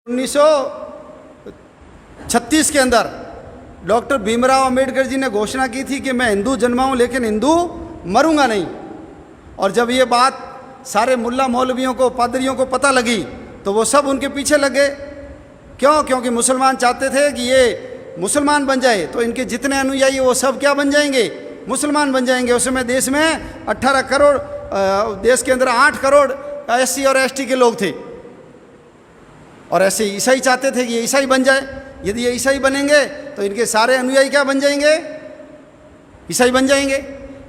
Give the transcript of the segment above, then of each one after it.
1936 के अंदर डॉक्टर भीमराव अंबेडकर जी ने घोषणा की थी कि मैं हिंदू जन्माऊं लेकिन हिंदू मरूंगा नहीं। और जब ये बात सारे मुल्ला मौलवियों को, पादरियों को पता लगी तो वो सब उनके पीछे लगे। क्यों? क्योंकि मुसलमान चाहते थे कि ये मुसलमान बन जाए तो इनके जितने अनुयायी वो सब क्या बन जाएंगे? मुसलमान बन जाएंगे। उस समय देश में 18 करोड़, देश के अंदर 8 करोड़ SC और ST के लोग थे। और ऐसे ईसाई चाहते थे कि ये ईसाई बन जाए। यदि ये ईसाई बनेंगे तो इनके सारे अनुयायी क्या बन जाएंगे? ईसाई बन जाएंगे।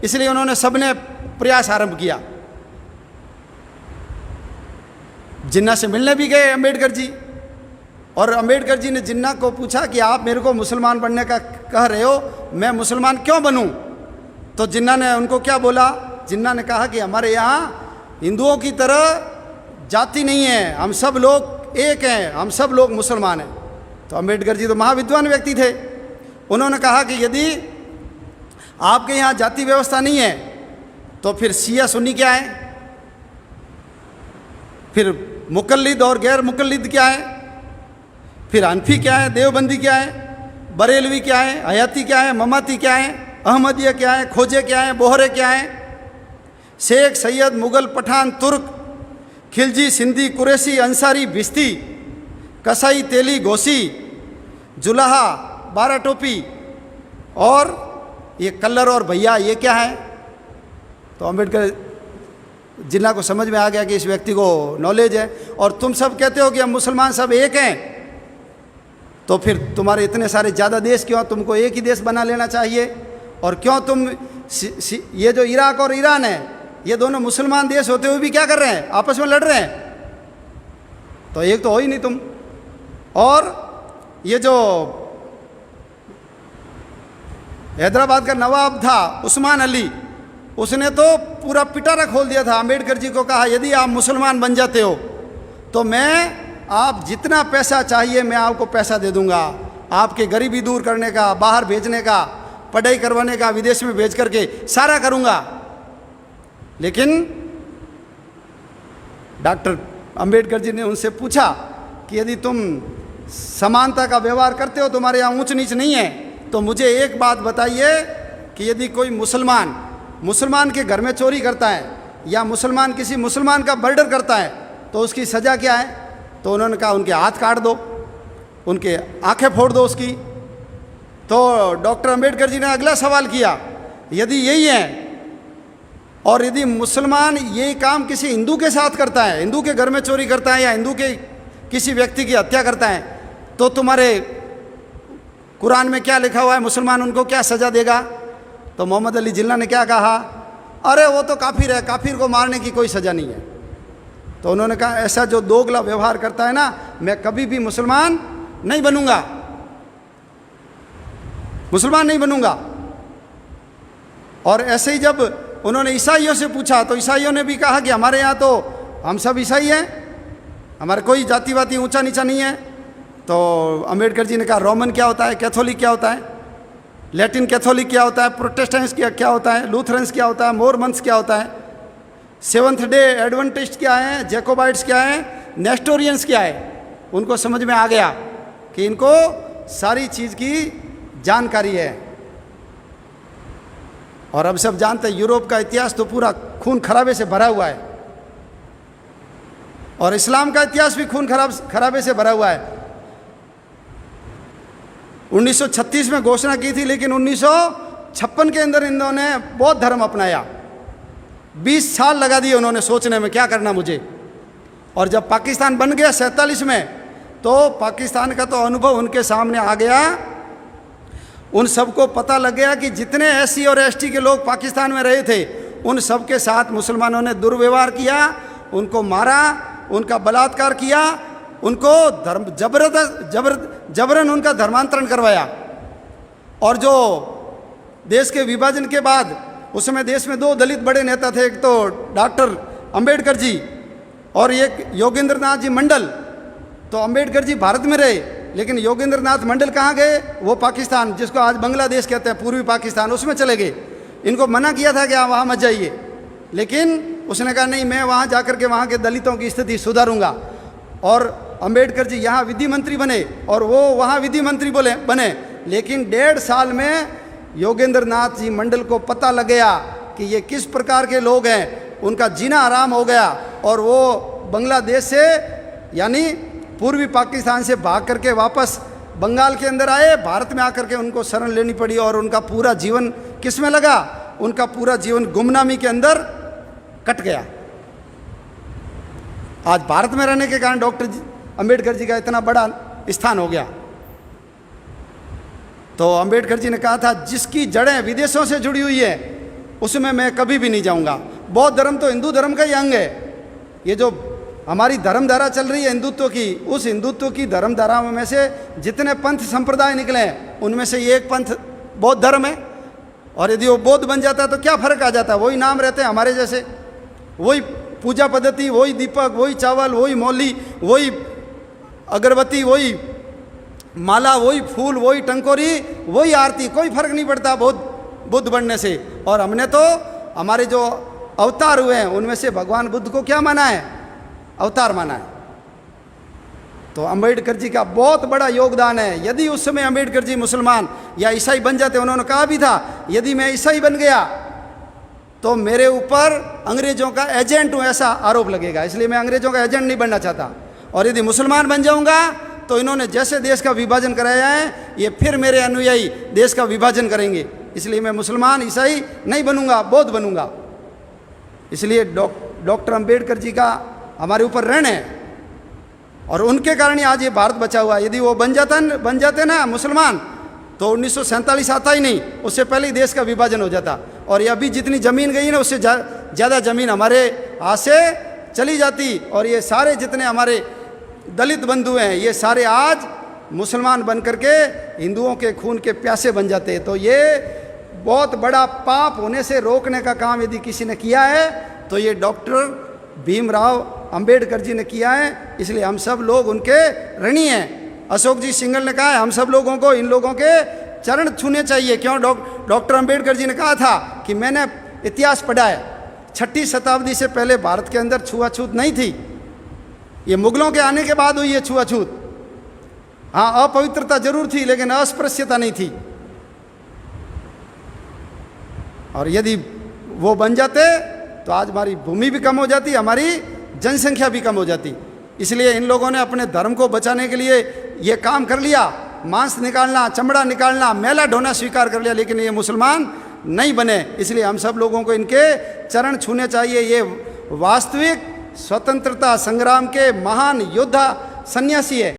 इसलिए उन्होंने सबने प्रयास आरंभ किया। जिन्ना से मिलने भी गए अंबेडकर जी, और अंबेडकर जी ने जिन्ना को पूछा कि आप मेरे को मुसलमान बनने का कह रहे हो, मैं मुसलमान क्यों बनूं? तो जिन्ना ने उनको क्या बोला? जिन्ना ने कहा कि हमारे यहाँ हिंदुओं की तरह जाति नहीं है, हम सब लोग एक हैं, हम सब लोग मुसलमान हैं। तो अंबेडकर जी तो महाविद्वान व्यक्ति थे। उन्होंने कहा कि यदि आपके यहाँ जाति व्यवस्था नहीं है तो फिर शिया सुन्नी क्या है, फिर मुकल्लिद और गैर मुकल्लिद क्या है, फिर हनफी क्या है, देवबंदी क्या है, बरेलवी क्या है, हयाती क्या है, ममाती क्या है, अहमदिया क्या है, खोजे क्या है, बोहरे क्या है, शेख, सैयद, मुगल, पठान, तुर्क, खिलजी, सिंधी, कुरैशी, अंसारी, भिस्ती, कसाई, तेली, घोसी, जुलाहा, बारह टोपी और ये कल्लर और भैया, ये क्या है? तो अंबेडकर जिन्ना को समझ में आ गया कि इस व्यक्ति को नॉलेज है। और तुम सब कहते हो कि हम मुसलमान सब एक हैं, तो फिर तुम्हारे इतने सारे ज़्यादा देश क्यों? तुमको एक ही देश बना लेना चाहिए। और क्यों तुम ये जो इराक और ईरान है, ये दोनों मुसलमान देश होते हुए भी क्या कर रहे हैं? आपस में लड़ रहे हैं। तो एक तो हो ही नहीं तुम। और ये जो हैदराबाद का नवाब था उस्मान अली, उसने तो पूरा पिटारा खोल दिया था। अंबेडकर जी को कहा यदि आप मुसलमान बन जाते हो तो मैं, आप जितना पैसा चाहिए मैं आपको पैसा दे दूंगा, आपके गरीबी दूर करने का, बाहर भेजने का, पढ़ाई करवाने का, विदेश में भेज करके सारा करूंगा। लेकिन डॉक्टर अंबेडकर जी ने उनसे पूछा कि यदि तुम समानता का व्यवहार करते हो, तुम्हारे यहाँ ऊंच नीच नहीं है, तो मुझे एक बात बताइए कि यदि कोई मुसलमान के घर में चोरी करता है या मुसलमान किसी मुसलमान का मर्डर करता है तो उसकी सज़ा क्या है? तो उन्होंने कहा उनके हाथ काट दो, उनके आंखें फोड़ दो उसकी। तो डॉक्टर अंबेडकर जी ने अगला सवाल किया, यदि यही है और यदि मुसलमान यही काम किसी हिंदू के साथ करता है, हिंदू के घर में चोरी करता है या हिंदू के किसी व्यक्ति की हत्या करता है, तो तुम्हारे कुरान में क्या लिखा हुआ है? मुसलमान उनको क्या सज़ा देगा? तो मोहम्मद अली जिन्ना ने क्या कहा? अरे वो तो काफिर है, काफिर को मारने की कोई सज़ा नहीं है। तो उन्होंने कहा ऐसा जो दोगला व्यवहार करता है ना, मैं कभी भी मुसलमान नहीं बनूंगा, मुसलमान नहीं बनूंगा। और ऐसे ही जब उन्होंने ईसाइयों से पूछा तो ईसाइयों ने भी कहा कि हमारे यहाँ तो हम सब ईसाई हैं, हमारे कोई जाति वाति ऊंचा नीचा नहीं है। तो अंबेडकर जी ने कहा रोमन क्या होता है, कैथोलिक क्या होता है, लैटिन कैथोलिक क्या होता है, प्रोटेस्टेंट्स क्या होता है, लूथरन्स क्या होता है, मोरमन्स क्या होता है, सेवंथ डे एडवेंटिस्ट क्या है, जैकोबाइट्स क्या है, नेस्टोरियंस क्या है। उनको समझ में आ गया कि इनको सारी चीज़ की जानकारी है। और अब सब जानते हैं यूरोप का इतिहास तो पूरा खून खराबे से भरा हुआ है, और इस्लाम का इतिहास भी खून खराबे से भरा हुआ है। 1936 में घोषणा की थी, लेकिन 1956 के अंदर इन्होंने बौद्ध धर्म अपनाया। 20 साल लगा दिए उन्होंने सोचने में क्या करना मुझे। और जब पाकिस्तान बन गया 47 में, तो पाकिस्तान का तो अनुभव उनके सामने आ गया। उन सबको पता लग गया कि जितने SC और ST के लोग पाकिस्तान में रहे थे, उन सब के साथ मुसलमानों ने दुर्व्यवहार किया, उनको मारा, उनका बलात्कार किया, उनको जबरन उनका धर्मांतरण करवाया। और जो देश के विभाजन के बाद उस समय देश में 2 दलित बड़े नेता थे, एक तो डॉक्टर अंबेडकर जी और एक योगेंद्र नाथ जी मंडल। तो अंबेडकर जी भारत में रहे, लेकिन योगेंद्र नाथ मंडल कहाँ गए? वो पाकिस्तान, जिसको आज बांग्लादेश कहते हैं, पूर्वी पाकिस्तान, उसमें चले गए। इनको मना किया था कि आप वहाँ मत जाइए, लेकिन उसने कहा नहीं, मैं वहाँ जाकर के वहाँ के दलितों की स्थिति सुधारूंगा। और अंबेडकर जी यहाँ विधि मंत्री बने और वो वहाँ विधि मंत्री बने, लेकिन 1.5 साल में योगेंद्र नाथ जी मंडल को पता लग गया कि ये किस प्रकार के लोग हैं, उनका जीना आराम हो गया और वो बांग्लादेश से यानी पूर्वी पाकिस्तान से भाग करके वापस बंगाल के अंदर आए। भारत में आकर के उनको शरण लेनी पड़ी और उनका पूरा जीवन किस में लगा, उनका पूरा जीवन गुमनामी के अंदर कट गया। आज भारत में रहने के कारण डॉक्टर अंबेडकर जी का इतना बड़ा स्थान हो गया। तो अंबेडकर जी ने कहा था, जिसकी जड़ें विदेशों से जुड़ी हुई है उसमें मैं कभी भी नहीं जाऊंगा। बौद्ध धर्म तो हिंदू धर्म का ही अंग है। ये जो हमारी धर्मधारा चल रही है हिंदुत्व की, उस हिंदुत्व की धर्मधाराओं में से जितने पंथ संप्रदाय निकले हैं उनमें से ये एक पंथ बौद्ध धर्म है। और यदि वो बौद्ध बन जाता तो क्या फर्क आ जाता, वही नाम रहते हैं हमारे जैसे, वही पूजा पद्धति, वही दीपक, वही चावल, वही मौली, वही अगरबत्ती, वही माला, वही फूल, वही टंकोरी, वही आरती, कोई फर्क नहीं पड़ता बुद्ध बनने से। और हमने तो हमारे जो अवतार हुए हैं उनमें से भगवान बुद्ध को क्या माना है, अवतार माना है। तो अंबेडकर जी का बहुत बड़ा योगदान है। यदि उस समय अंबेडकर जी मुसलमान या ईसाई बन जाते, उन्होंने कहा भी था, यदि मैं ईसाई बन गया तो मेरे ऊपर अंग्रेजों का एजेंट हूँ ऐसा आरोप लगेगा, इसलिए मैं अंग्रेजों का एजेंट नहीं बनना चाहता। और यदि मुसलमान बन जाऊंगा तो इन्होंने जैसे देश का विभाजन कराया है ये फिर मेरे अनुयायी देश का विभाजन करेंगे, इसलिए मैं मुसलमान ईसाई नहीं बनूंगा, बौद्ध बनूंगा। इसलिए डॉक्टर अंबेडकर जी का हमारे ऊपर ऋण है और उनके कारण ही आज ये भारत बचा हुआ है। यदि वो बन जाते ना मुसलमान तो 1947 आता ही नहीं, उससे पहले ही देश का विभाजन हो जाता। और ये अभी जितनी ज़मीन गई ना उससे ज़्यादा ज़मीन हमारे हाथ से चली जाती। और ये सारे जितने हमारे दलित बंधु हैं ये सारे आज मुसलमान बन करके हिंदुओं के खून के प्यासे बन जाते हैं। तो ये बहुत बड़ा पाप होने से रोकने का काम यदि किसी ने किया है तो ये डॉक्टर भीमराव अंबेडकर जी ने किया है, इसलिए हम सब लोग उनके ऋणी हैं। अशोक जी सिंघल ने कहा है हम सब लोगों को इन लोगों के चरण छूने चाहिए। क्यों? डॉक्टर अंबेडकर जी ने कहा था कि मैंने इतिहास पढ़ा है, 6वीं शताब्दी से पहले भारत के अंदर छुआछूत नहीं थी, ये मुगलों के आने के बाद हुई है छुआछूत। हाँ, अपवित्रता जरूर थी लेकिन अस्पृश्यता नहीं थी। और यदि वो बन जाते तो आज हमारी भूमि भी कम हो जाती, हमारी जनसंख्या भी कम हो जाती। इसलिए इन लोगों ने अपने धर्म को बचाने के लिए ये काम कर लिया, मांस निकालना, चमड़ा निकालना, मैला ढोना स्वीकार कर लिया, लेकिन ये मुसलमान नहीं बने। इसलिए हम सब लोगों को इनके चरण छूने चाहिए। ये वास्तविक स्वतंत्रता संग्राम के महान योद्धा सन्यासी है।